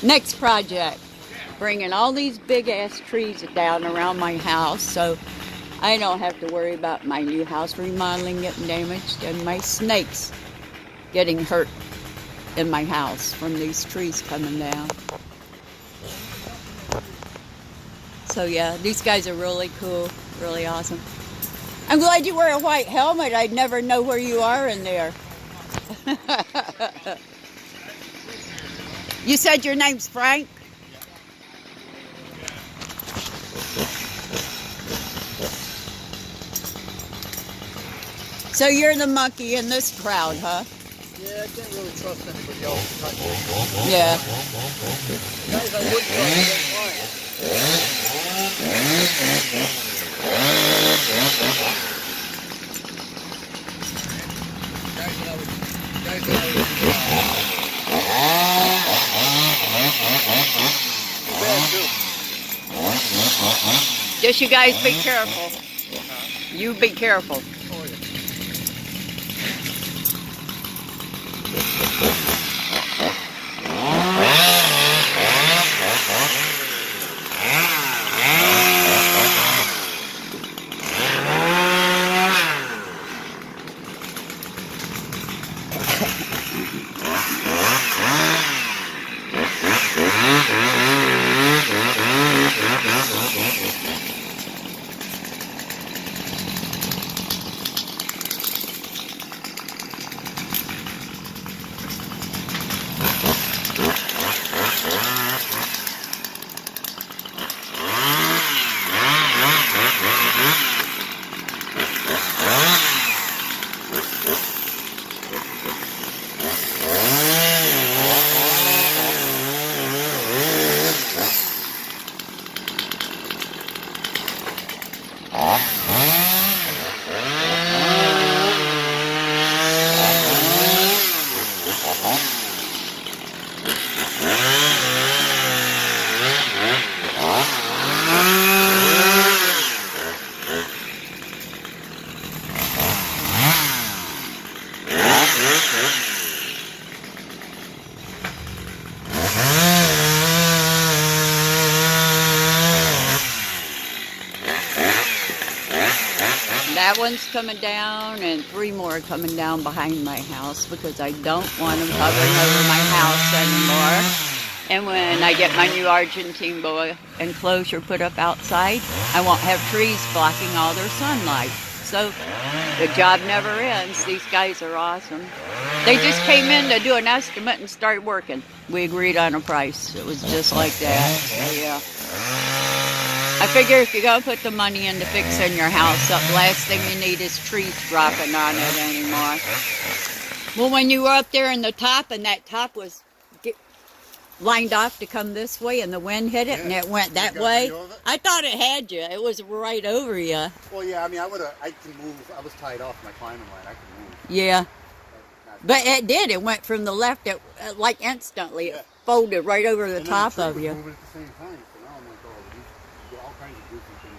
Next project, bringing all these big ass trees down around my house so I don't have to worry about my new house remodeling getting damaged and my snakes getting hurt in my house from these trees coming down. So yeah, these guys are really cool, really awesome. I'm glad you wear a white helmet. I'd never know where you are in there. You said your name's Frank? So you're the monkey in this crowd, huh? Yeah, I can't really trust anybody else. Yeah. Guys, I would trust, Just you guys be careful. You be careful. That one's coming down and 3 more are coming down behind my house because I don't want them hovering over my house anymore. And when I get my new Argentine Boa enclosure put up outside, I won't have trees blocking all their sunlight. So the job never ends. These guys are awesome. They just came in to do an estimate and start working. We agreed on a price. It was just like that. So yeah. I figure if you're going to put the money into fixing your house up, the last thing you need is trees dropping on it anymore. Well, when you were up there in the top and that top was lined off to come this way and the wind hit it and it went that way, I thought it had you. It was right over you. Well, yeah, I mean, I can move. I was tied off my climbing line. I can move. Yeah. But it did. It went from the left, like instantly. It folded right over the top of you. Moving at the same time. All kinds of goofy things.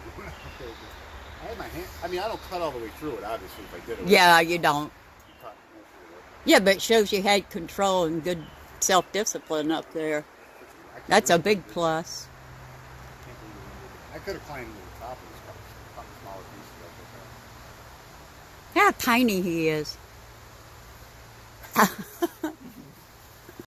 I had my hand. I mean, I don't cut all the way through it, obviously, if I did it. Yeah, you don't. Yeah, but it shows you had control and good self-discipline up there. That's a big plus. I could have climbed to the top of this couple smaller pieces. How tiny he is.